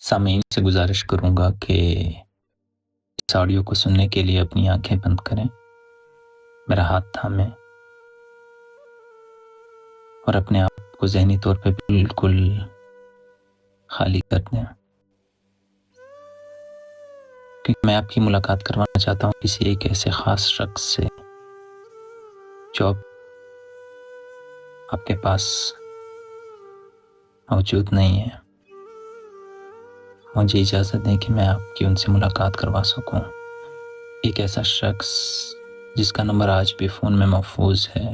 सामीन से गुजारिश करूँगा कि इस ऑडियो को सुनने के लिए अपनी आंखें बंद करें, मेरा हाथ थामें और अपने आप को ज़हनी तौर पे बिल्कुल खाली कर दें, क्योंकि मैं आपकी मुलाकात करवाना चाहता हूँ किसी एक ऐसे ख़ास शख्स से जो अब आपके पास मौजूद नहीं है। मुझे इजाज़त दें कि मैं आपकी उनसे मुलाकात करवा सकूँ। एक ऐसा शख्स जिसका नंबर आज भी फ़ोन में महफूज है,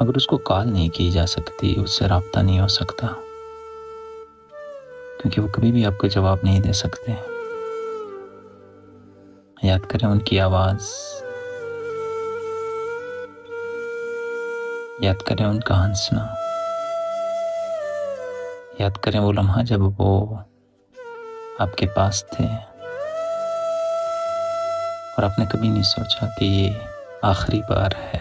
मगर उसको कॉल नहीं की जा सकती, उससे राब्ता नहीं हो सकता, क्योंकि वो कभी भी आपको जवाब नहीं दे सकते। याद करें उनकी आवाज़, याद करें उनका हंसना, याद करें वो लम्हा जब वो आपके पास थे और आपने कभी नहीं सोचा कि ये आखिरी बार है।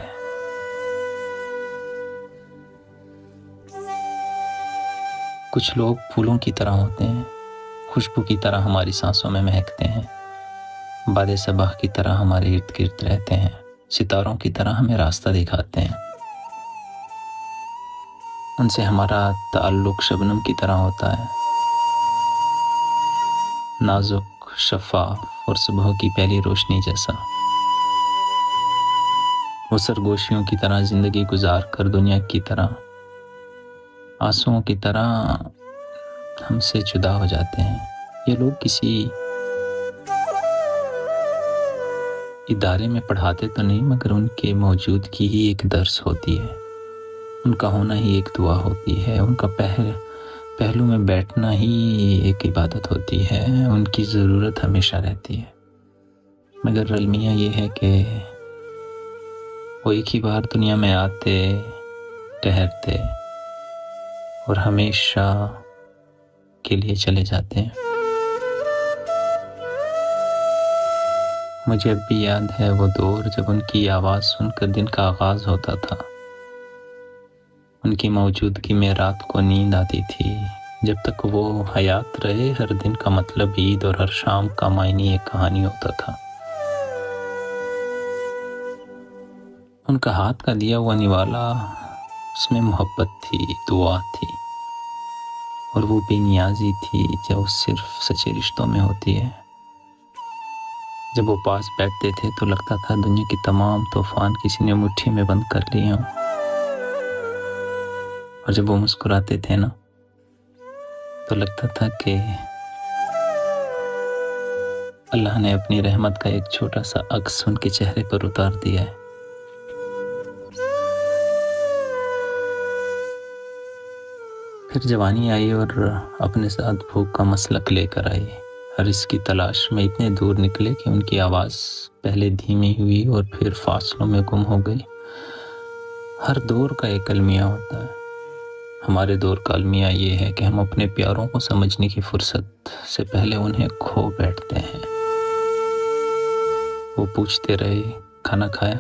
कुछ लोग फूलों की तरह होते हैं, खुशबू की तरह हमारी सांसों में महकते हैं, बादे सबह की तरह हमारे इर्द गिर्द रहते हैं, सितारों की तरह हमें रास्ता दिखाते हैं। उनसे हमारा ताल्लुक शबनम की तरह होता है, नाजुक, शफ़ाफ और सुबह की पहली रोशनी जैसा। वो सरगोशियों की तरह ज़िंदगी गुजार कर दुनिया की तरह, आंसुओं की तरह हमसे जुदा हो जाते हैं। ये लोग किसी इदारे में पढ़ाते तो नहीं, मगर उनके मौजूदगी ही एक दर्स होती है, उनका होना ही एक दुआ होती है, उनका पहलू में बैठना ही एक इबादत होती है, उनकी ज़रूरत हमेशा रहती है। मगर अलमिया ये है कि वो एक ही बार दुनिया में आते, ठहरते और हमेशा के लिए चले जाते हैं। मुझे अब भी याद है वो दौर जब उनकी आवाज़ सुनकर दिन का आगाज़ होता था, उनकी मौजूदगी में रात को नींद आती थी। जब तक वो हयात रहे, हर दिन का मतलब ईद और हर शाम का मायने एक कहानी होता था। उनका हाथ का दिया हुआ निवाला, उसमें मोहब्बत थी, दुआ थी और वो बेनियाजी थी जो सिर्फ सच्चे रिश्तों में होती है। जब वो पास बैठते थे तो लगता था दुनिया की तमाम तूफान किसी ने मुट्ठी में बंद कर लिए हों, और जब वो मुस्कुराते थे ना, तो लगता था कि अल्लाह ने अपनी रहमत का एक छोटा सा अक्स उनके चेहरे पर उतार दिया है। फिर जवानी आई और अपने साथ भूख का मसलक लेकर आई। हर इसकी तलाश में इतने दूर निकले कि उनकी आवाज़ पहले धीमी हुई और फिर फासलों में गुम हो गई। हर दौर का एक अलमिया होता है। हमारे दौर का अलमिया ये है कि हम अपने प्यारों को समझने की फुर्सत से पहले उन्हें खो बैठते हैं। वो पूछते रहे, खाना खाया?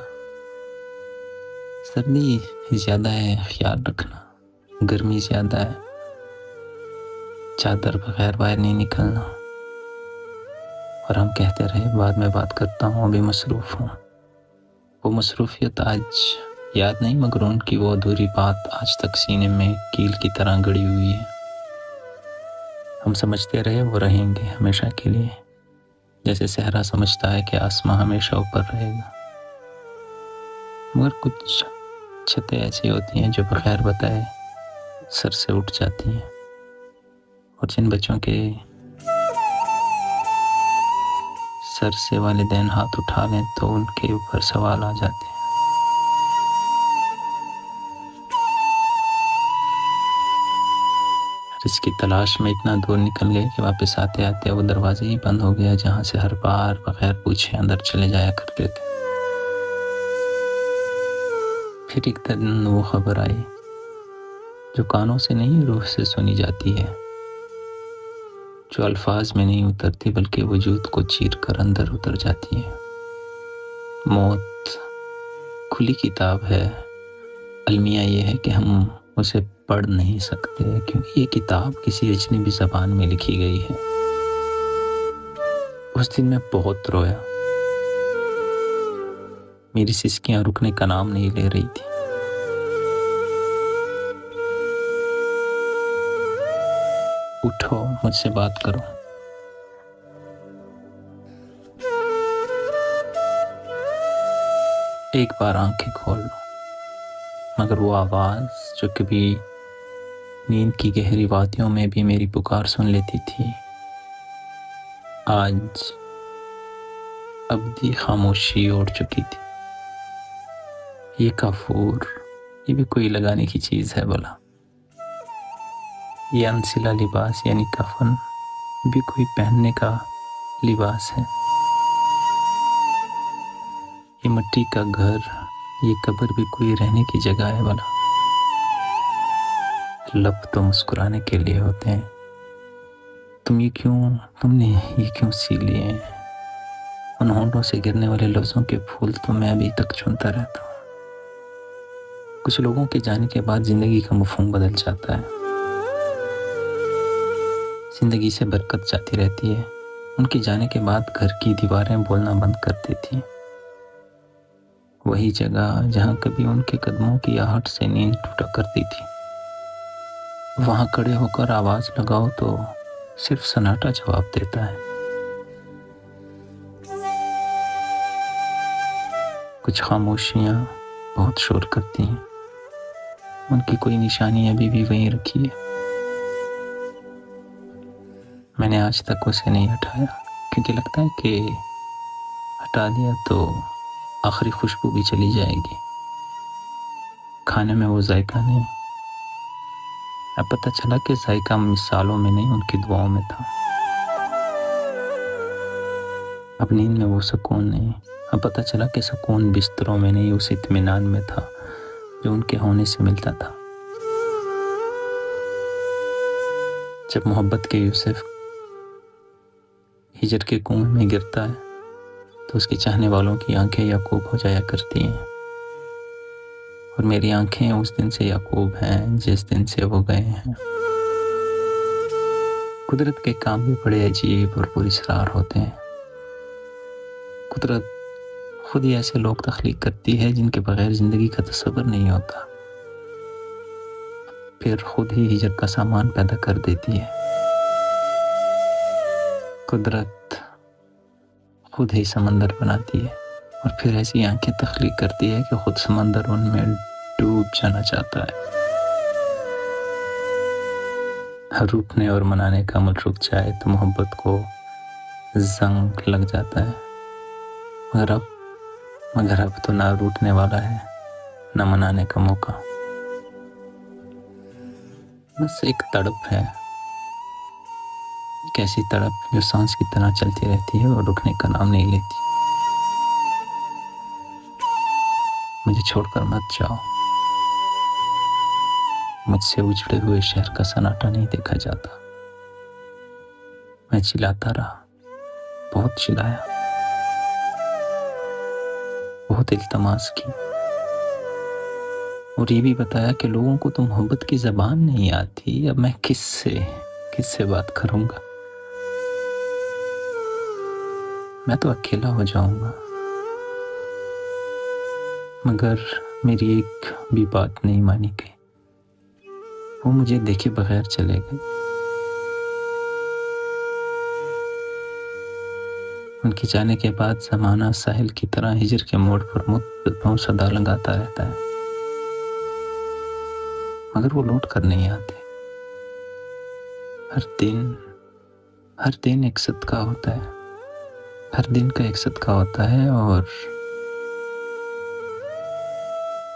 सर्दी ज़्यादा है, ख्याल रखना। गर्मी ज़्यादा है, चादर बगैर बाहर नहीं निकलना। और हम कहते रहे, बाद में बात करता हूँ, अभी मसरूफ़ हूँ। वो मसरूफियत आज याद नहीं, मगर उनकी वो अधूरी बात आज तक सीने में कील की तरह गड़ी हुई है। हम समझते रहे वो रहेंगे हमेशा के लिए, जैसे सहरा समझता है कि आसमां हमेशा ऊपर रहेगा। मगर कुछ छतें ऐसी होती हैं जो बगैर बताए सर से उठ जाती हैं, और जिन बच्चों के सर से वालिदैन हाथ उठा लें तो उनके ऊपर सवाल आ जाते हैं। इसकी तलाश में इतना दूर निकल गए कि वापस आते आते वो दरवाज़ा ही बंद हो गया जहाँ से हर बार बगैर पूछे अंदर चले जाया करते थे। फिर एक दिन वो खबर आई जो कानों से नहीं, रूह से सुनी जाती है, जो अल्फाज में नहीं उतरती बल्कि वजूद को चीर कर अंदर उतर जाती है। मौत खुली किताब है। अलमिया ये है कि हम اسے پڑھ نہیں سکتے کیونکہ یہ کتاب کسی اجنبی زبان میں لکھی گئی ہے۔ اس دن میں بہت رویا، میری سسکیاں رکنے کا نام نہیں لے رہی تھی۔ اٹھو، مجھ سے بات کرو۔ ایک بار آنکھیں کھول لو، مگر وہ آواز جو کبھی نیند کی گہری وادیوں میں بھی میری پکار سن لیتی تھی، آج ابدی خاموشی اوڑھ چکی تھی۔ یہ کافور، یہ بھی کوئی لگانے کی چیز ہے بولا؟ یہ انسلا لباس یعنی کفن بھی کوئی پہننے کا لباس ہے؟ یہ مٹی کا گھر، یہ قبر بھی کوئی رہنے کی جگہ ہے بولا؟ لب تو مسکرانے کے لیے ہوتے ہیں، تم نے یہ کیوں سی لیے ہیں؟ ان ہونٹوں سے گرنے والے لفظوں کے پھول تو میں ابھی تک چنتا رہتا ہوں۔ کچھ لوگوں کے جانے کے بعد زندگی کا مفہوم بدل جاتا ہے، زندگی سے برکت جاتی رہتی ہے۔ ان کے جانے کے بعد گھر کی دیواریں بولنا بند کر دیتی ہیں۔ وہی جگہ جہاں کبھی ان کے قدموں کی آہٹ سے نیند ٹوٹا کرتی تھی، وہاں کھڑے ہو کر آواز لگاؤ تو صرف سناٹا جواب دیتا ہے۔ کچھ خاموشیاں بہت شور کرتی ہیں، ان کی کوئی نشانی ابھی بھی وہیں رکھی ہے۔ میں نے آج تک اسے نہیں ہٹایا کیونکہ لگتا ہے کہ ہٹا دیا تو آخری خوشبو بھی چلی جائے گی، کھانے میں وہ ذائقہ نہیں۔ اب پتہ چلا کہ ذائقہ مثالوں میں نہیں، ان کی دعاؤں میں تھا۔ اب نیند میں وہ سکون نہیں، اب پتہ چلا کہ سکون بستروں میں نہیں، اس اطمینان میں تھا جو ان کے ہونے سے ملتا تھا۔ جب محبت کے یوسف ہجر کے کنویں میں گرتا ہے تو اس کے چاہنے والوں کی آنکھیں یعقوب ہو جایا کرتی ہیں، اور میری آنکھیں اس دن سے یعقوب ہیں جس دن سے وہ گئے ہیں۔ قدرت کے کام بھی بڑے عجیب اور پراسرار ہوتے ہیں۔ قدرت خود ہی ایسے لوگ تخلیق کرتی ہے جن کے بغیر زندگی کا تصور نہیں ہوتا، پھر خود ہی ہجر کا سامان پیدا کر دیتی ہے۔ قدرت خود ہی سمندر بناتی ہے اور پھر ایسی آنکھیں تخلیق کرتی ہے کہ خود سمندر ان میں ڈوب جانا چاہتا ہے۔ روٹنے اور منانے کا عمل رک جائے تو محبت کو زنگ لگ جاتا ہے، مگر اب تو نہ روٹنے والا ہے نہ منانے کا موقع، بس ایک تڑپ ہے، ایک ایسی تڑپ جو سانس کی طرح چلتی رہتی ہے اور رکنے کا نام نہیں لیتی۔ مجھے چھوڑ کر مت جاؤ، مجھ سے اجڑے ہوئے شہر کا سناٹا نہیں دیکھا جاتا۔ میں چلاتا رہا، بہت چلایا، بہت التماس کی، اور یہ بھی بتایا کہ لوگوں کو تو محبت کی زبان نہیں آتی، اب میں کس سے بات کروں گا؟ میں تو اکیلا ہو جاؤں گا۔ مگر میری ایک بھی بات نہیں مانی گئی، وہ مجھے دیکھے بغیر چلے گئے۔ ان کے جانے کے بعد زمانہ ساحل کی طرح ہجر کے موڑ پر مدتوں صدا لگاتا رہتا ہے، مگر وہ لوٹ کر نہیں آتے۔ ہر دن ایک صدقہ ہوتا ہے، ہر دن کا ایک صدقہ ہوتا ہے، اور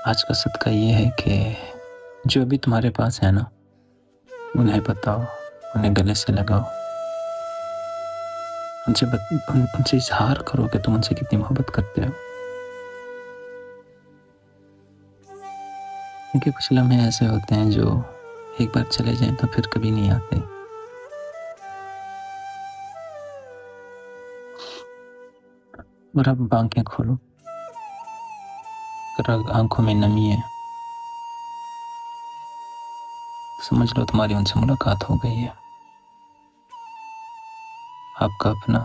آج کا صدقہ یہ ہے کہ جو ابھی تمہارے پاس ہے نا، انہیں بتاؤ، انہیں گلے سے لگاؤ، ان سے اظہار کرو کہ تم ان سے کتنی محبت کرتے ہو، کیونکہ کچھ لمحے ایسے ہوتے ہیں جو ایک بار چلے جائیں تو پھر کبھی نہیں آتے۔ اور اب آنکھیں کھولو، اگر آنکھوں میں نمی ہے سمجھ لو تمہاری ان سے ملاقات ہو گئی ہے۔ آپ کا اپنا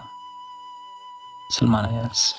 سلمان ایاز۔